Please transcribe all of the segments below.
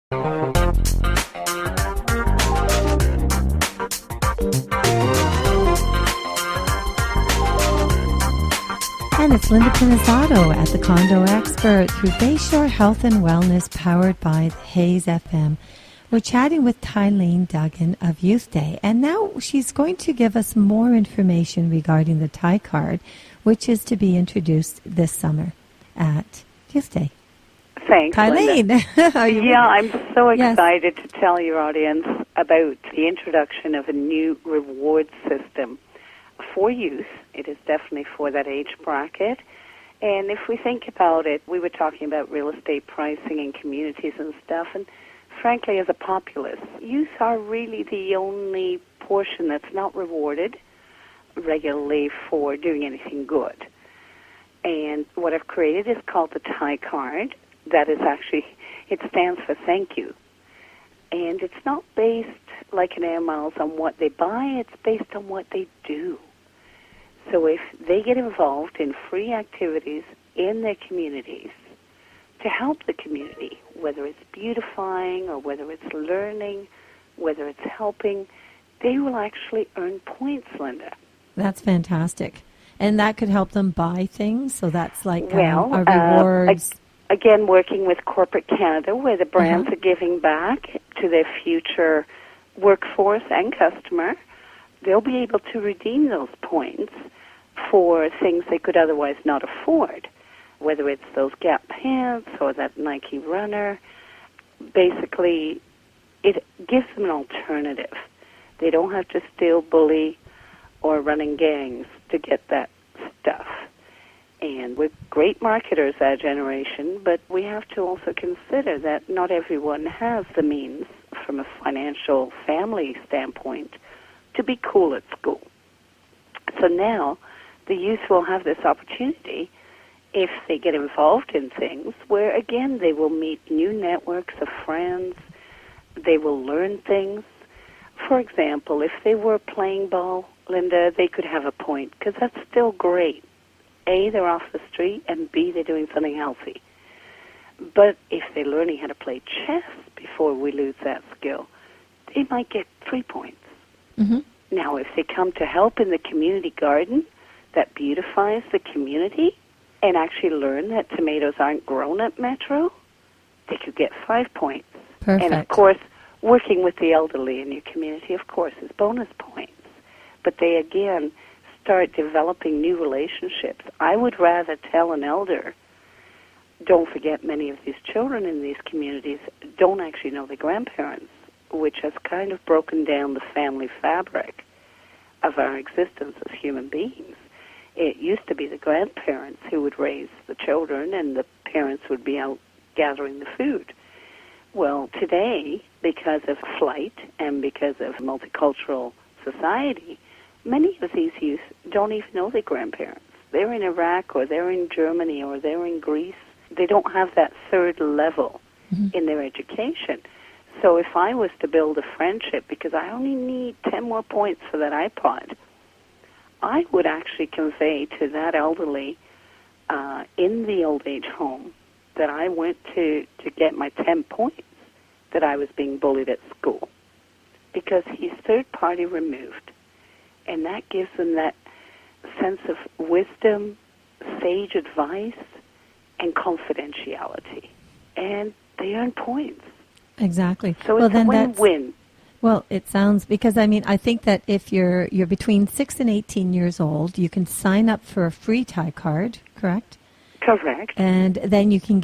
And it's Linda Pinizzotto at the Condo Expert through Bayshore Health and Wellness, powered by Hayes FM. We're chatting with Tylene Duggan of Youth Day, and now she's going to give us more information regarding the Ty card, which is to be introduced this summer at Youth Day. Thanks, Tylene. Yeah, I'm so excited to tell your audience about the introduction of a new reward system for youth. It is definitely for that age bracket. And if we think about it, we were talking about real estate pricing in communities and stuff, and frankly, as a populace, youth are really the only portion that's not rewarded regularly for doing anything good. And what I've created is called the Ty card. That is actually, it stands for thank you. And it's not based like an air miles on what they buy, it's based on what they do. So if they get involved in free activities in their communities to help the community, whether it's beautifying or whether it's learning, whether it's helping, they will actually earn points, Linda. That's fantastic. And that could help them buy things, so that's like a rewards. Again, working with Corporate Canada, where the brands are giving back to their future workforce and customer, they'll be able to redeem those points for things they could otherwise not afford, whether it's those Gap pants or that Nike runner. Basically, it gives them an alternative. They don't have to steal, bully, or run in gangs to get that stuff. And we're great marketers, our generation, but we have to also consider that not everyone has the means from a financial family standpoint to be cool at school. So now the youth will have this opportunity if they get involved in things where, again, they will meet new networks of friends, they will learn things. For example, if they were playing ball, Linda, they could have a point, because that's still great. A, they're off the street, and B, they're doing something healthy. But if they're learning how to play chess before we lose that skill, they might get 3 points. Mm-hmm. Now, if they come to help in the community garden that beautifies the community and actually learn that tomatoes aren't grown at Metro, they could get 5 points. Perfect. And, of course, working with the elderly in your community, of course, is bonus points. But they, again, start developing new relationships. I would rather tell an elder, don't forget many of these children in these communities don't actually know their grandparents, which has kind of broken down the family fabric of our existence as human beings. It used to be the grandparents who would raise the children and the parents would be out gathering the food. Well, today, because of flight and because of multicultural society, many of these youth don't even know their grandparents. They're in Iraq or they're in Germany or they're in Greece. They don't have that third level in their education. So if I was to build a friendship, because I only need 10 more points for that iPod, I would actually convey to that elderly in the old age home that I went to get my 10 points, that I was being bullied at school, because he's third party removed. And that gives them that sense of wisdom, sage advice, and confidentiality. And they earn points. Exactly. So it's a win-win. Well, it sounds, because I think that if you're between 6 and 18 years old, you can sign up for a free Ty card, correct? Correct. And then you can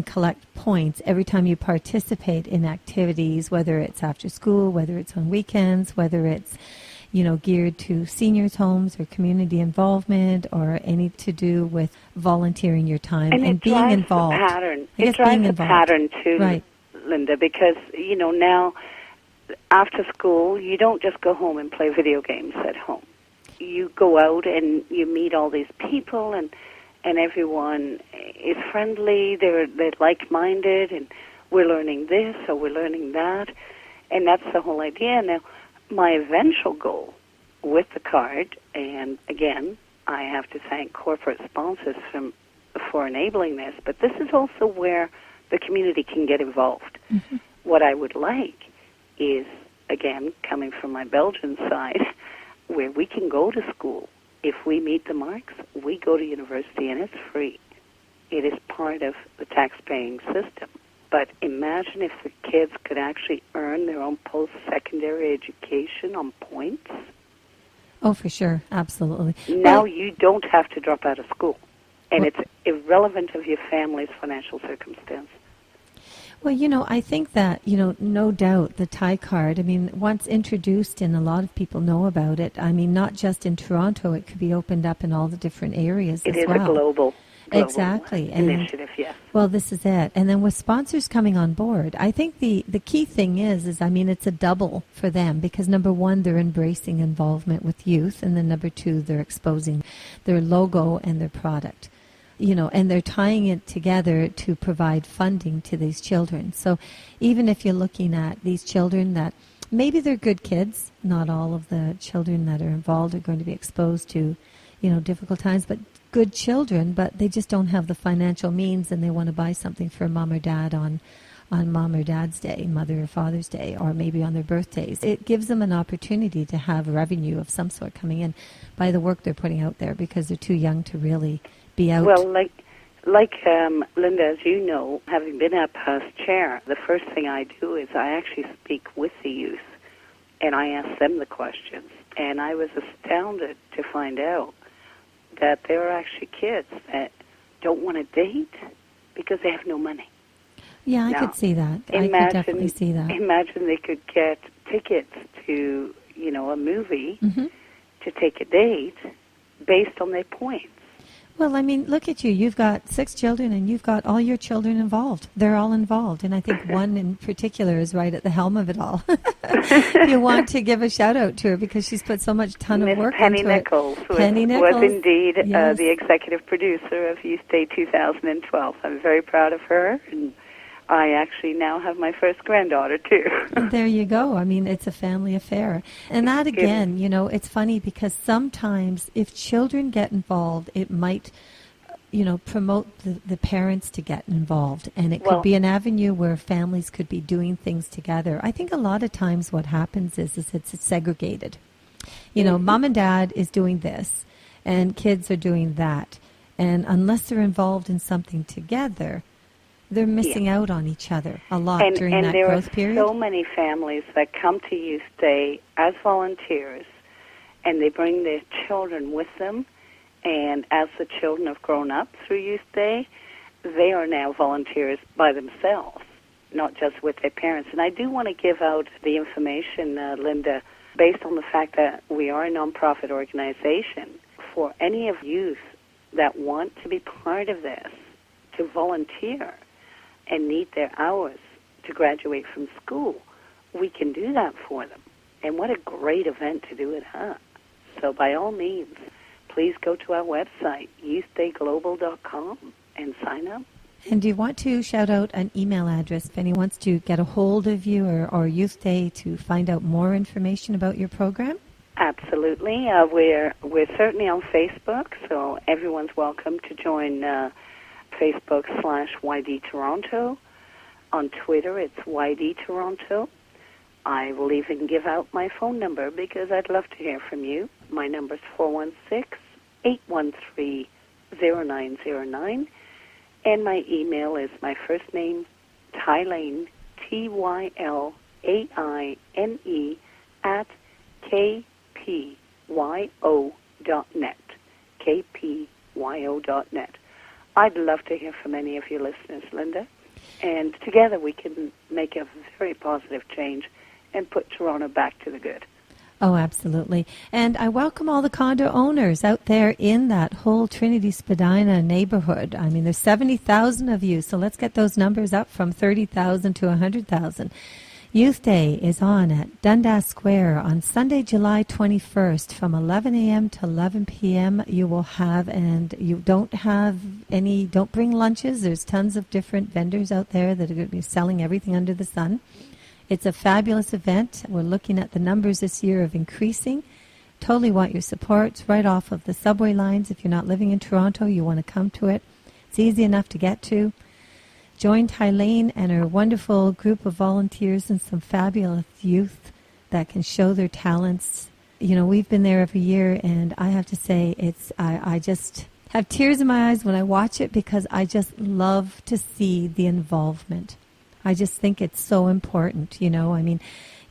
collect points every time you participate in activities, whether it's after school, whether it's on weekends, whether it's geared to seniors' homes or community involvement or any to do with volunteering your time and being involved. It drives a pattern too, right, Linda, because, now after school, you don't just go home and play video games at home. You go out and you meet all these people, and everyone is friendly, they're like-minded, and we're learning this or we're learning that, and that's the whole idea. Now, my eventual goal with the card, and again, I have to thank corporate sponsors for enabling this, but this is also where the community can get involved. Mm-hmm. what I would like is, again, coming from my Belgian side, where we can go to school. If we meet the marks, we go to university, and it's free. It is part of the tax-paying system. But imagine if the kids could actually earn their own post-secondary education on points. Oh, for sure. Absolutely. Now you don't have to drop out of school. And it's irrelevant of your family's financial circumstance. Well, I think that, no doubt the TIE card, once introduced and a lot of people know about it, not just in Toronto, it could be opened up in all the different areas as well. It is a global exactly. initiative, yes. Well, this is it. And then with sponsors coming on board, I think the key thing is it's a double for them because, number one, they're embracing involvement with youth, and then number two, they're exposing their logo and their product. And they're tying it together to provide funding to these children. So even if you're looking at these children that maybe they're good kids, not all of the children that are involved are going to be exposed to, difficult times, but good children, but they just don't have the financial means and they want to buy something for mom or dad on mom or dad's day, mother or father's day, or maybe on their birthdays. It gives them an opportunity to have revenue of some sort coming in by the work they're putting out there because they're too young to really be out. Well, like Linda, as you know, having been at past chair, the first thing I do is I actually speak with the youth, and I ask them the questions. And I was astounded to find out that there are actually kids that don't want to date because they have no money. Yeah, I could see that. I could definitely see that. Imagine they could get tickets to, a movie mm-hmm. to take a date based on their points. Well, look at you. You've got 6 children, and you've got all your children involved. They're all involved, and I think one in particular is right at the helm of it all. You want to give a shout-out to her because she's put so much ton of work Penny into Nichols it. Penny Nichols was indeed yes. The executive producer of Youth Day 2012. I'm very proud of her, and I actually now have my first granddaughter, too. There you go. It's a family affair. And that, again, it's funny because sometimes if children get involved, it might, promote the parents to get involved. And it could be an avenue where families could be doing things together. I think a lot of times what happens is it's segregated. Mm-hmm. Mom and dad is doing this, and kids are doing that. And unless they're involved in something together, they're missing out on each other a lot during that growth period. And there are so many families that come to Youth Day as volunteers, and they bring their children with them. And as the children have grown up through Youth Day, they are now volunteers by themselves, not just with their parents. And I do want to give out the information, Linda, based on the fact that we are a nonprofit organization. For any of youth that want to be part of this, to volunteer, and need their hours to graduate from school, we can do that for them. And what a great event to do it at. So by all means, please go to our website, youthdayglobal.com, and sign up. And do you want to shout out an email address if anyone wants to get a hold of you or Youth Day to find out more information about your program? Absolutely. We're certainly on Facebook, so everyone's welcome to join Facebook/YD Toronto. On Twitter, it's YD Toronto. I will even give out my phone number because I'd love to hear from you. My number is 416-813-0909. And my email is my first name, Tylaine, TYLAINE, at kpyo.net. kpyo.net. I'd love to hear from any of your listeners, Linda. And together we can make a very positive change and put Toronto back to the good. Oh, absolutely. And I welcome all the condo owners out there in that whole Trinity Spadina neighborhood. There's 70,000 of you, so let's get those numbers up from 30,000 to 100,000. Youth Day is on at Dundas Square on Sunday, July 21st from 11 a.m. to 11 p.m. You will have, and you don't bring lunches. There's tons of different vendors out there that are going to be selling everything under the sun. It's a fabulous event. We're looking at the numbers this year of increasing. Totally want your support. It's right off of the subway lines. If you're not living in Toronto, you want to come to it. It's easy enough to get to. join Tylene and her wonderful group of volunteers and some fabulous youth that can show their talents. You know, we've been there every year, and I have to say, I just have tears in my eyes when I watch it because I just love to see the involvement. I just think it's so important, you know. I mean,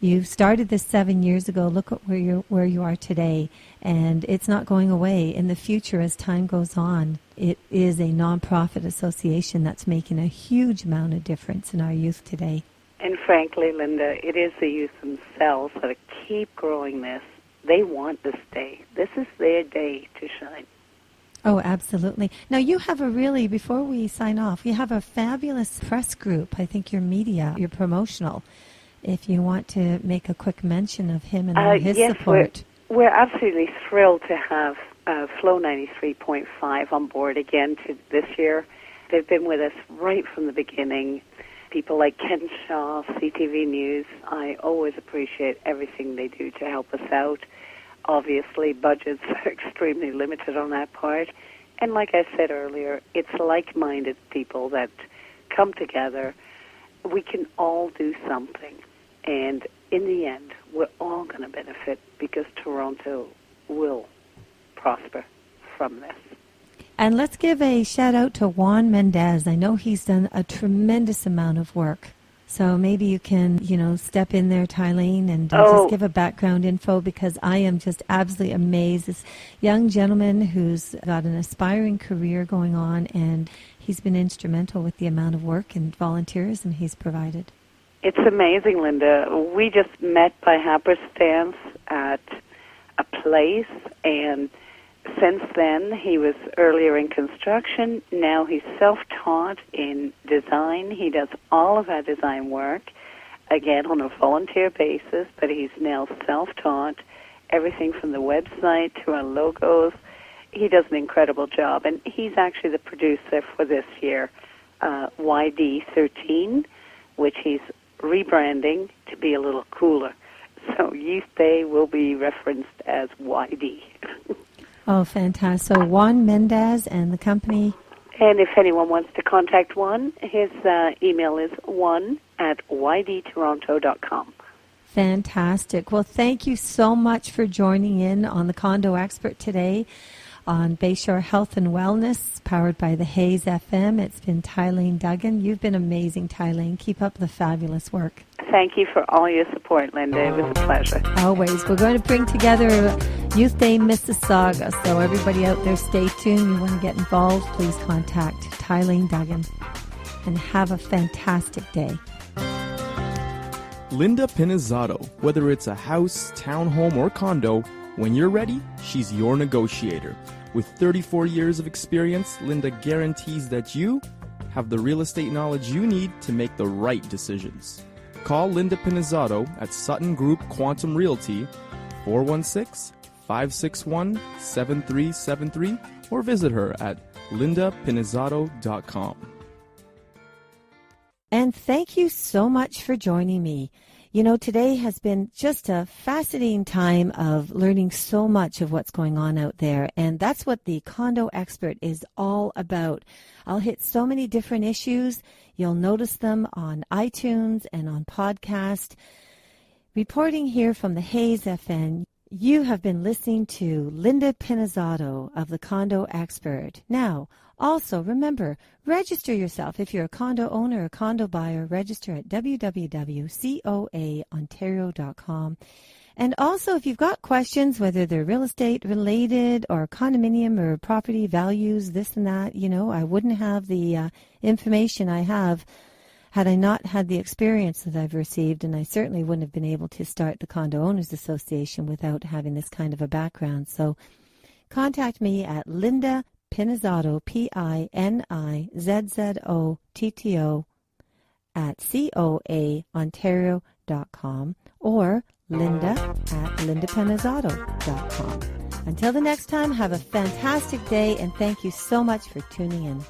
you started this 7 years ago. Look at where you are today, and it's not going away. In the future, as time goes on, it is a nonprofit association that's making a huge amount of difference in our youth today. And frankly, Linda, it is the youth themselves that keep growing this. They want this day. This is their day to shine. Oh, absolutely. Now, you have before we sign off, you have a fabulous press group. I think your media, your promotional, if you want to make a quick mention of him and his support. We're absolutely thrilled to have Flow 93.5 on board again this year. They've been with us right from the beginning. People like Ken Shaw, CTV News, I always appreciate everything they do to help us out. Obviously, budgets are extremely limited on that part. And like I said earlier, it's like-minded people that come together. We can all do something. And in the end, we're all going to benefit because Toronto will prosper from this. And let's give a shout-out to Juan Mendez. I know he's done a tremendous amount of work. So maybe you can, step in there, Tylene, and just give a background info, because I am just absolutely amazed. This young gentleman who's got an aspiring career going on, and he's been instrumental with the amount of work and volunteerism he's provided. It's amazing, Linda. We just met by happenstance at a place, and since then, he was earlier in construction. Now he's self-taught in design. He does all of our design work, again, on a volunteer basis, but he's now self-taught, everything from the website to our logos. He does an incredible job, and he's actually the producer for this year, YD13, which he's rebranding to be a little cooler. So Youth Day will be referenced as YD. Oh, fantastic. So Juan Mendez and the company. And if anyone wants to contact Juan, his email is juan@ydtoronto.com. Fantastic. Well, thank you so much for joining in on the Condo Expert today on Bayshore Health and Wellness, powered by the Hayes FM. It's been Tylene Duggan. You've been amazing, Tylene. Keep up the fabulous work. Thank you for all your support, Linda. It was a pleasure. Always. We're going to bring together Youth Day Mississauga, so everybody out there, stay tuned. You want to get involved, please contact Tylene Duggan. And have a fantastic day. Linda Pinizzotto. Whether it's a house, townhome, or condo, when you're ready, she's your negotiator. With 34 years of experience, Linda guarantees that you have the real estate knowledge you need to make the right decisions. Call Linda Pinizzotto at Sutton Group Quantum Realty, 416-561-7373, or visit her at lindapinizzotto.com. And thank you so much for joining me. You know, today has been just a fascinating time of learning so much of what's going on out there, and that's what the Condo Expert is all about. I'll hit so many different issues. You'll notice them on iTunes and on podcast. Reporting here from the Hayes FM, you have been listening to Linda Pinizzotto of the Condo Expert. Now, also, remember, register yourself. If you're a condo owner or condo buyer, register at www.coaontario.com. And also, if you've got questions, whether they're real estate related or condominium or property values, this and that, I wouldn't have the information I have had I not had the experience that I've received, and I certainly wouldn't have been able to start the Condo Owners Association without having this kind of a background. So contact me at Linda Pinizzotto, Pinizzotto at coaontario.com or Linda at lindapinizzotto.com. Until the next time, have a fantastic day, and thank you so much for tuning in.